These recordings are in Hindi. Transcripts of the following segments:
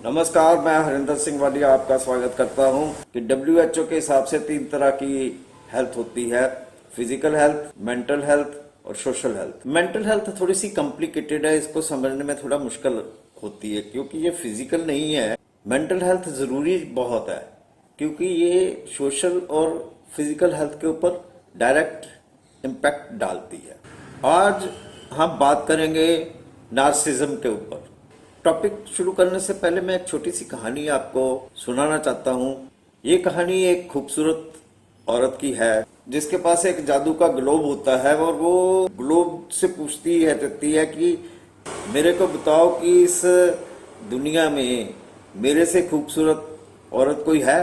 नमस्कार, मैं हरिंदर सिंह वालिया आपका स्वागत करता हूं कि WHO के हिसाब से 3 तरह की हेल्थ होती है। फिजिकल हेल्थ, मेंटल हेल्थ और सोशल हेल्थ। मेंटल हेल्थ थोड़ी सी कॉम्प्लिकेटेड है, इसको समझने में थोड़ा मुश्किल होती है क्योंकि ये फिजिकल नहीं है। मेंटल हेल्थ जरूरी बहुत है क्योंकि ये सोशल और फिजिकल हेल्थ के ऊपर डायरेक्ट इम्पैक्ट डालती है। आज हम बात करेंगे नार्सिज्म के ऊपर। टॉपिक शुरू करने से पहले मैं एक छोटी सी कहानी आपको सुनाना चाहता हूँ। ये कहानी एक खूबसूरत औरत की है जिसके पास एक जादू का ग्लोब होता है और वो ग्लोब से पूछती है कि मेरे को बताओ कि इस दुनिया में मेरे से खूबसूरत औरत कोई है।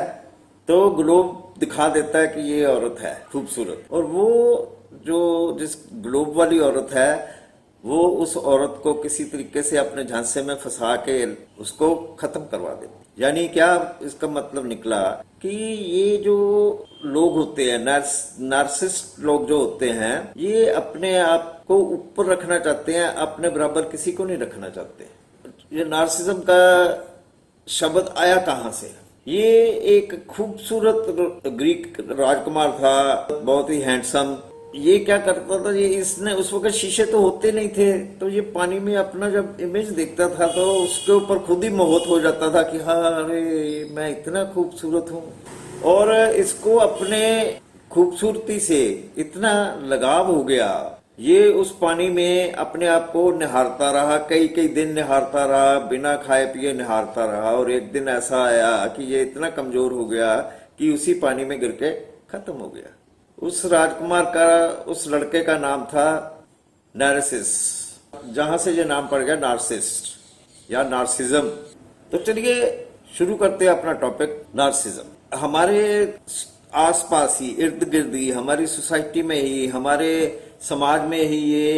तो ग्लोब दिखा देता है कि ये औरत है खूबसूरत, और वो जो जिस ग्लोब वाली औरत है वो उस औरत को किसी तरीके से अपने झांसे में फंसा के उसको खत्म करवा देती। यानी क्या इसका मतलब निकला कि ये जो लोग होते हैं, नार्सिस्ट लोग जो होते हैं, ये अपने आप को ऊपर रखना चाहते हैं, अपने बराबर किसी को नहीं रखना चाहते। ये नार्सिज्म का शब्द आया कहाँ से? ये एक खूबसूरत ग्रीक राजकुमार था, बहुत ही हैंडसम। ये क्या करता था, ये इसने उस वक्त शीशे तो होते नहीं थे, तो ये पानी में अपना जब इमेज देखता था तो उसके ऊपर खुद ही मोहित हो जाता था कि हाँ, अरे मैं इतना खूबसूरत हूँ। और इसको अपने खूबसूरती से इतना लगाव हो गया, ये उस पानी में अपने आप को निहारता रहा, कई कई दिन निहारता रहा, बिना खाए पिए निहारता रहा। और एक दिन ऐसा आया कि ये इतना कमजोर हो गया कि उसी पानी में गिर के खत्म हो गया। उस राजकुमार का, उस लड़के का नाम था नार्सिस, जहां से ये नाम पड़ गया नार्सिस्ट या नार्सिज्म। तो चलिए शुरू करते हैं अपना टॉपिक, नार्सिज्म। हमारे आसपास ही, इर्द गिर्द ही, हमारी सोसाइटी में ही, हमारे समाज में ही ये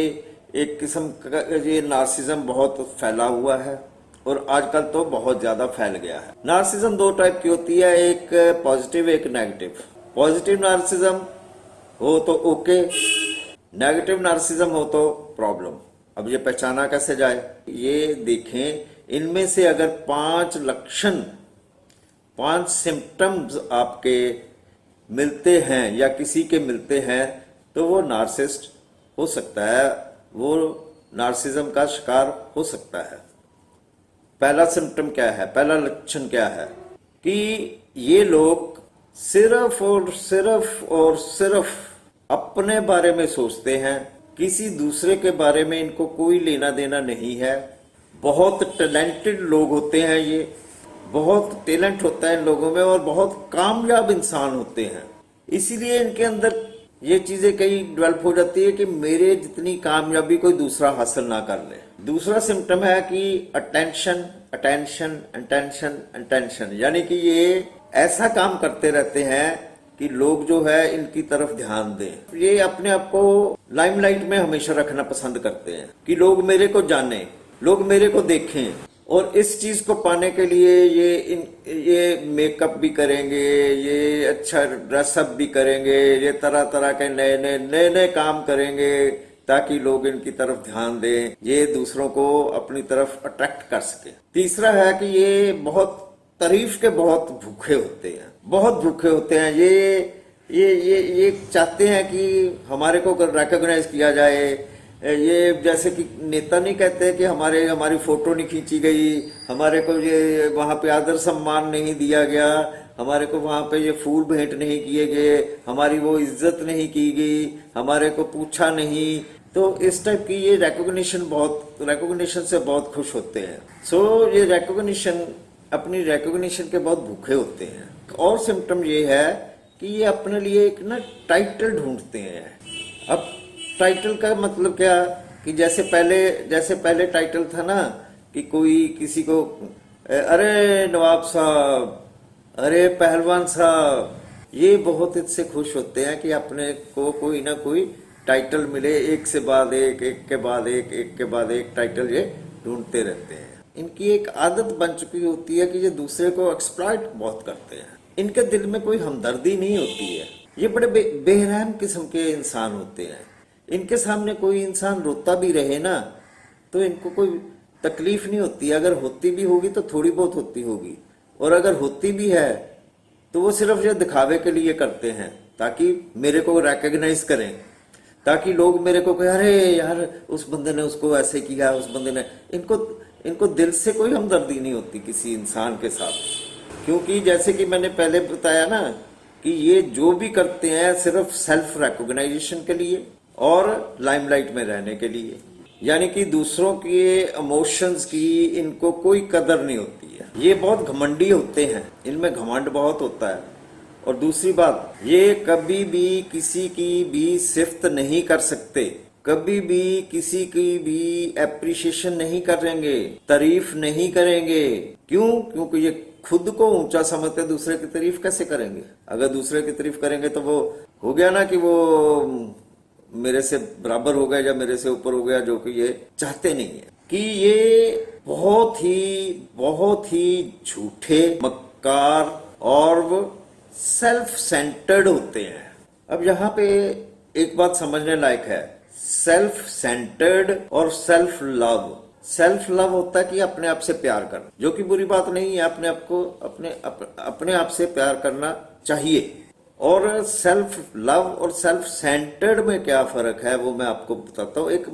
एक किस्म का ये नार्सिज्म बहुत फैला हुआ है और आजकल तो बहुत ज्यादा फैल गया है। नार्सिज्म 2 टाइप की होती है, एक पॉजिटिव एक नेगेटिव। पॉजिटिव नार्सिज्म हो तो ओके, नेगेटिव नार्सिज्म हो तो प्रॉब्लम। अब ये पहचाना कैसे जाए? ये देखें, इनमें से अगर 5 लक्षण, 5 सिम्टम्स आपके मिलते हैं या किसी के मिलते हैं तो वो नार्सिस्ट हो सकता है, वो नार्सिज्म का शिकार हो सकता है। पहला सिम्टम क्या है, पहला लक्षण क्या है कि ये लोग सिर्फ और सिर्फ अपने बारे में सोचते हैं, किसी दूसरे के बारे में इनको कोई लेना देना नहीं है। बहुत टैलेंटेड लोग होते हैं, ये बहुत टैलेंट होता है इन लोगों में और बहुत कामयाब इंसान होते हैं। इसीलिए इनके अंदर ये चीजें कई डेवलप हो जाती है कि मेरे जितनी कामयाबी कोई दूसरा हासिल ना कर ले। दूसरा सिम्टम है कि अटेंशन अटेंशन अटेंशन अटेंशन, यानी कि ये ऐसा काम करते रहते हैं कि लोग जो है इनकी तरफ ध्यान दें। ये अपने आप को लाइमलाइट में हमेशा रखना पसंद करते हैं कि लोग मेरे को जाने, लोग मेरे को देखें। और इस चीज को पाने के लिए ये मेकअप भी करेंगे, ये अच्छा ड्रेसअप भी करेंगे, ये तरह तरह के नए नए काम करेंगे ताकि लोग इनकी तरफ ध्यान दें, ये दूसरों को अपनी तरफ अट्रैक्ट कर सके। तीसरा है कि ये बहुत तारीफ के बहुत भूखे होते हैं, बहुत भूखे होते हैं। ये चाहते हैं कि हमारे को रिकॉग्नाइज किया जाए। ये जैसे कि नेता नहीं कहते कि हमारी फोटो नहीं खींची गई, हमारे को ये वहां पे आदर सम्मान नहीं दिया गया, हमारे को वहां पे ये फूल भेंट नहीं किए गए, हमारी वो इज्जत नहीं की गई, हमारे को पूछा नहीं। तो इस टाइप की ये रिकॉग्निशन से बहुत खुश होते हैं। सो ये अपनी रिकॉग्निशन के बहुत भूखे होते हैं। और सिम्टम ये है कि ये अपने लिए एक ना टाइटल ढूंढते हैं। अब टाइटल का मतलब क्या कि जैसे पहले टाइटल था ना कि कोई किसी को अरे नवाब साहब, अरे पहलवान साहब, ये बहुत इससे खुश होते हैं कि अपने को कोई ना कोई टाइटल मिले। एक से बाद एक के बाद एक के बाद एक टाइटल ये ढूंढते रहते हैं। इनकी एक आदत बन चुकी होती है कि ये दूसरे को एक्सप्लॉइट बहुत करते हैं। इनके दिल में कोई हमदर्दी नहीं होती है। ये बड़े बेरहम किस्म के इंसान होते हैं। इनके सामने कोई इंसान रोता भी रहे ना तो इनको कोई तकलीफ नहीं होती। अगर होती भी होगी तो थोड़ी बहुत होती होगी, और अगर होती भी है तो वो सिर्फ ये दिखावे के लिए करते हैं ताकि मेरे को रिकॉग्नाइज करें, ताकि लोग मेरे को कहें अरे यार उस बंदे ने उसको ऐसे किया, उस बंदे ने। इनको दिल से कोई हमदर्दी नहीं होती किसी इंसान के साथ, क्योंकि जैसे कि मैंने पहले बताया ना कि ये जो भी करते हैं सिर्फ सेल्फ रिकॉग्नाइजेशन के लिए और लाइमलाइट में रहने के लिए, यानी कि दूसरों के इमोशंस की इनको कोई कदर नहीं होती है। ये बहुत घमंडी होते हैं, इनमें घमंड बहुत होता है। और दूसरी बात, ये कभी भी किसी की भी सिफ्त नहीं कर सकते, कभी भी किसी की भी एप्रिशिएशन नहीं करेंगे, तारीफ नहीं करेंगे। क्यों? क्योंकि ये खुद को ऊंचा समझते, दूसरे की तारीफ कैसे करेंगे? अगर दूसरे की तारीफ करेंगे तो वो हो गया ना कि वो मेरे से बराबर हो गया या मेरे से ऊपर हो गया, जो कि ये चाहते नहीं है। कि ये बहुत ही झूठे, मक्कार और सेल्फ सेंटर्ड होते हैं। अब यहाँ पे एक बात समझने लायक है, सेल्फ सेंटर्ड और सेल्फ लव। सेल्फ लव होता है कि अपने आप से प्यार करना, जो कि बुरी बात नहीं है, अपने आप को अपने आप से प्यार करना चाहिए। और सेल्फ लव और सेल्फ सेंटर्ड में क्या फर्क है वो मैं आपको बताता हूँ। एक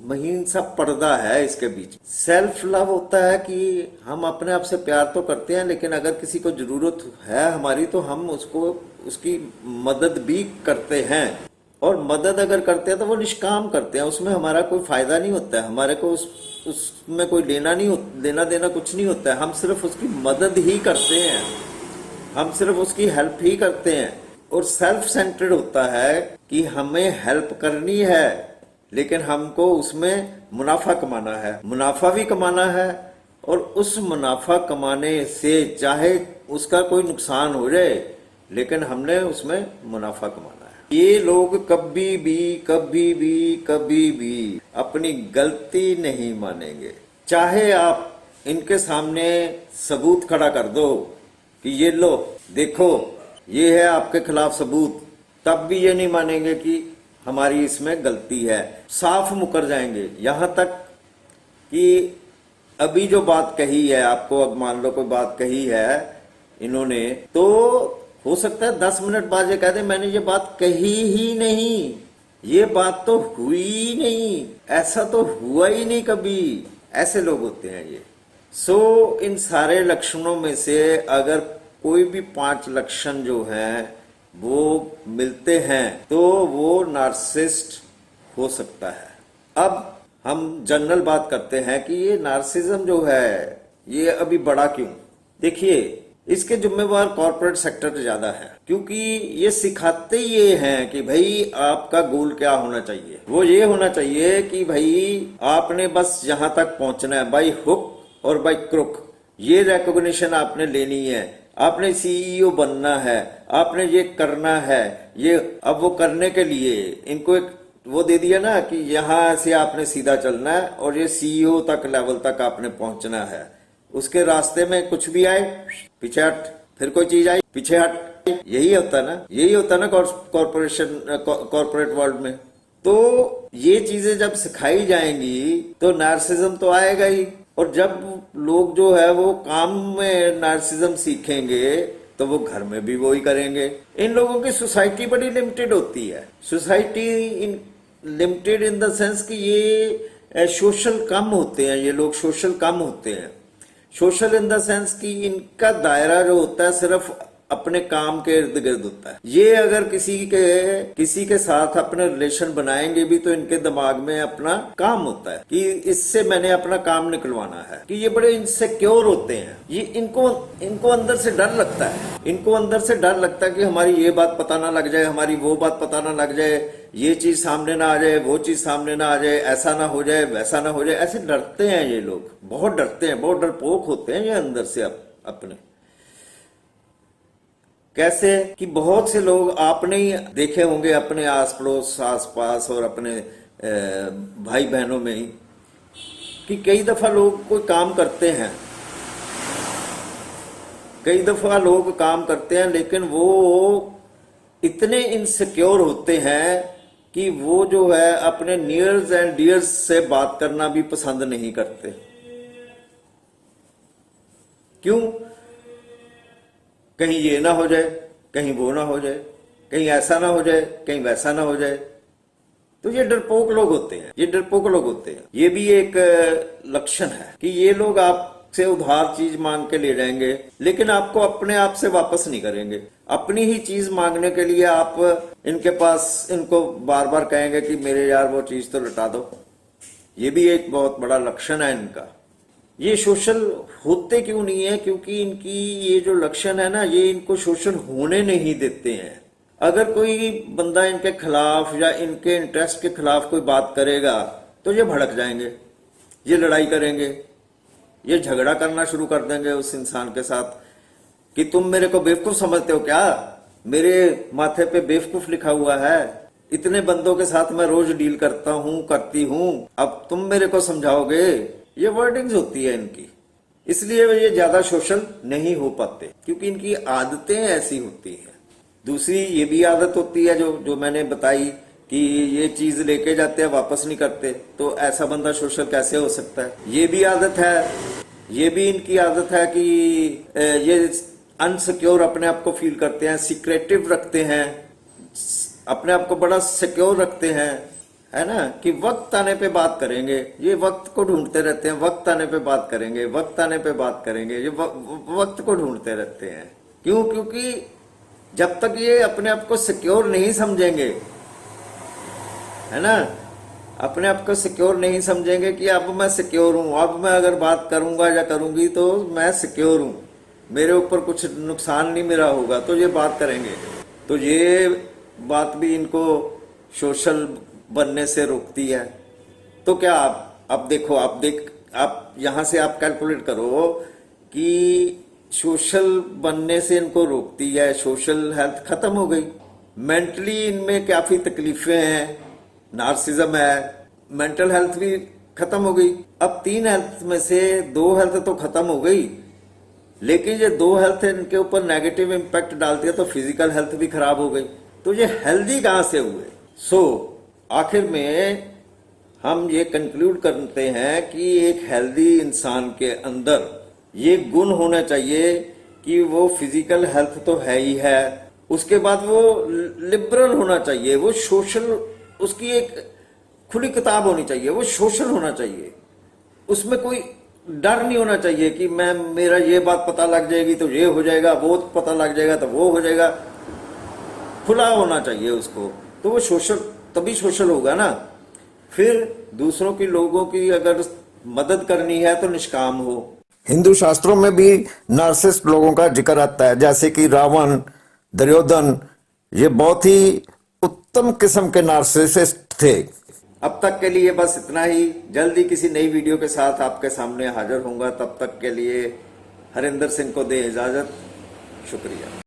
महीन सा पर्दा है इसके बीच। सेल्फ लव होता है कि हम अपने आप से प्यार तो करते हैं, लेकिन अगर किसी को जरूरत है हमारी तो हम उसकी मदद भी करते हैं। और मदद अगर करते हैं तो वो निष्काम करते हैं, उसमें हमारा कोई फायदा नहीं होता है, हमारे को उसमें कोई लेना देना कुछ नहीं होता है। हम सिर्फ उसकी मदद ही करते हैं, हम सिर्फ उसकी हेल्प ही करते हैं। और सेल्फ सेंटर्ड होता है कि हमें हेल्प करनी है, लेकिन हमको उसमें मुनाफा कमाना है, मुनाफा भी कमाना है, और उस मुनाफा कमाने से चाहे उसका कोई नुकसान हो जाए, लेकिन हमने उसमें मुनाफा कमाना है। ये लोग कभी भी अपनी गलती नहीं मानेंगे। चाहे आप इनके सामने सबूत खड़ा कर दो कि ये लो देखो ये है आपके खिलाफ सबूत, तब भी ये नहीं मानेंगे कि हमारी इसमें गलती है, साफ मुकर जाएंगे। यहां तक कि अभी जो बात कही है आपको, अब मान लो कोई बात कही है इन्होंने, तो हो सकता है 10 मिनट बाद ये कह दे मैंने ये बात कही ही नहीं, ये बात तो हुई ही नहीं, ऐसा तो हुआ ही नहीं कभी। ऐसे लोग होते हैं ये। इन सारे लक्षणों में से अगर कोई भी 5 लक्षण जो हैं वो मिलते हैं तो वो नार्सिसिस्ट हो सकता है। अब हम जनरल बात करते हैं कि ये नार्सिज्म जो है ये अभी बढ़ा क्यों? देखिए, इसके जिम्मेवार कॉर्पोरेट सेक्टर ज्यादा है, क्योंकि ये सिखाते ये हैं कि भाई आपका गोल क्या होना चाहिए। वो ये होना चाहिए कि भाई आपने बस यहां तक पहुंचना है, बाई हुक और बाई क्रुक। ये रिकॉग्निशन आपने लेनी है, आपने सीईओ बनना है, आपने ये करना है। ये अब वो करने के लिए इनको एक वो दे दिया ना कि यहां से आपने सीधा चलना है और ये सीईओ तक लेवल तक आपने पहुंचना है। उसके रास्ते में कुछ भी आए पीछे हट, फिर कोई चीज आई पीछे हट। यही होता ना कॉर्पोरेट वर्ल्ड में। तो ये चीजें जब सिखाई जाएंगी तो नार्सिज्म तो आएगा ही। और जब लोग जो है वो काम में नार्सिज्म सीखेंगे तो वो घर में भी वही करेंगे। इन लोगों की सोसाइटी बड़ी लिमिटेड होती है। Society limited in the sense कि ये सोशल कम होते हैं, ये लोग सोशल कम होते हैं। सोशल इन द सेंस कि इनका दायरा जो होता है सिर्फ अपने काम के इर्द गिर्द होता है। ये अगर किसी के साथ अपने रिलेशन बनाएंगे भी तो इनके दिमाग में अपना काम होता है कि इससे मैंने अपना काम निकलवाना है। कि ये बड़े इनसिक्योर होते हैं। ये इनको अंदर से डर लगता है। इनको अंदर से डर लगता है कि हमारी ये बात पता ना लग जाए, हमारी वो बात पता ना लग जाए, ये चीज सामने ना आ जाए, वो चीज सामने ना आ जाए, ऐसा ना हो जाए, वैसा ना हो जाए। ऐसे डरते हैं ये लोग, बहुत डरते हैं, बहुत डरपोक होते हैं ये अंदर से अपने। कैसे कि बहुत से लोग आपने ही देखे होंगे अपने आस पड़ोस, आस पास और अपने भाई बहनों में ही, कि कई दफा लोग कोई काम करते हैं, लेकिन वो इतने इनसिक्योर होते हैं कि वो जो है अपने नियर्स एंड डियर्स से बात करना भी पसंद नहीं करते। क्यों? कहीं ये ना हो जाए, कहीं वो ना हो जाए, कहीं ऐसा ना हो जाए, कहीं वैसा ना हो जाए। तो ये डरपोक लोग होते हैं, ये डरपोक लोग होते हैं। ये भी एक लक्षण है कि ये लोग आपसे उधार चीज मांग के ले जाएंगे, लेकिन आपको अपने आप से वापस नहीं करेंगे। अपनी ही चीज मांगने के लिए आप इनके पास इनको बार बार कहेंगे कि मेरे यार वो चीज तो लौटा दो। ये भी एक बहुत बड़ा लक्षण है इनका। ये सोशल होते क्यों नहीं है? क्योंकि इनकी ये जो लक्षण है ना, ये इनको सोशल होने नहीं देते हैं। अगर कोई बंदा इनके खिलाफ या इनके इंटरेस्ट के खिलाफ कोई बात करेगा तो ये भड़क जाएंगे, ये लड़ाई करेंगे, ये झगड़ा करना शुरू कर देंगे उस इंसान के साथ कि तुम मेरे को बेवकूफ समझते हो क्या? मेरे माथे पे बेवकूफ लिखा हुआ है, इतने बंदों के साथ मैं रोज डील करता हूं, करती हूं, अब तुम मेरे को समझाओगे? ये वर्डिंग्स होती है इनकी। इसलिए ये ज्यादा सोशल नहीं हो पाते, क्योंकि इनकी आदतें ऐसी होती हैं। दूसरी ये भी आदत होती है जो मैंने बताई कि ये चीज लेके जाते हैं वापस नहीं करते, तो ऐसा बंदा सोशल कैसे हो सकता है? ये भी आदत है, ये भी इनकी आदत है कि ये अनसिक्योर अपने आप को फील करते हैं, सीक्रेटिव रखते हैं, अपने आप को बड़ा सिक्योर रखते हैं, है ना, कि वक्त आने पे बात करेंगे। ये वक्त को ढूंढते रहते हैं, वक्त आने पे बात करेंगे, वक्त आने पे बात करेंगे, ये वक्त को ढूंढते रहते हैं। क्यों? क्योंकि जब तक ये अपने आप को सिक्योर नहीं समझेंगे, है ना, अपने आप को सिक्योर नहीं समझेंगे कि अब मैं सिक्योर हूं, अब मैं अगर बात करूंगा या करूंगी तो मैं सिक्योर हूं, मेरे ऊपर कुछ नुकसान नहीं मेरा होगा, तो ये बात करेंगे। तो ये बात भी इनको सोशल बनने से रोकती है। तो क्या आप देखो, आप यहां से आप कैलकुलेट करो कि सोशल बनने से इनको रोकती है, सोशल हेल्थ खत्म हो गई, मेंटली इनमें काफी तकलीफें हैं, नार्सिज्म है, मेंटल हेल्थ भी खत्म हो गई। अब 3 हेल्थ में से 2 हेल्थ तो खत्म हो गई, लेकिन ये 2 हेल्थ इनके ऊपर नेगेटिव इंपैक्ट डालती है, तो फिजिकल हेल्थ भी खराब हो गई। तो ये हेल्दी कहां से हुए? आखिर में हम ये कंक्लूड करते हैं कि एक हेल्दी इंसान के अंदर ये गुण होना चाहिए कि वो फिजिकल हेल्थ तो है ही है, उसके बाद वो लिबरल होना चाहिए, वो सोशल, उसकी एक खुली किताब होनी चाहिए, वो सोशल होना चाहिए, उसमें कोई डर नहीं होना चाहिए कि मेरा ये बात पता लग जाएगी तो ये हो जाएगा, वो पता लग जाएगा तो वो हो जाएगा। खुला होना चाहिए उसको, तो वो सोशल, तभी सोशल होगा ना। फिर दूसरों की, लोगों की अगर मदद करनी है तो निष्काम हो। हिंदू शास्त्रों में भी नार्सिसिस्ट लोगों का जिक्र आता है, जैसे कि रावण, दुर्योधन, ये बहुत ही उत्तम किस्म के नार्सिसिस्ट थे। अब तक के लिए बस इतना ही। जल्दी किसी नई वीडियो के साथ आपके सामने हाजिर होऊंगा। तब तक के लिए हरिंदर सिंह को दे इजाजत। शुक्रिया।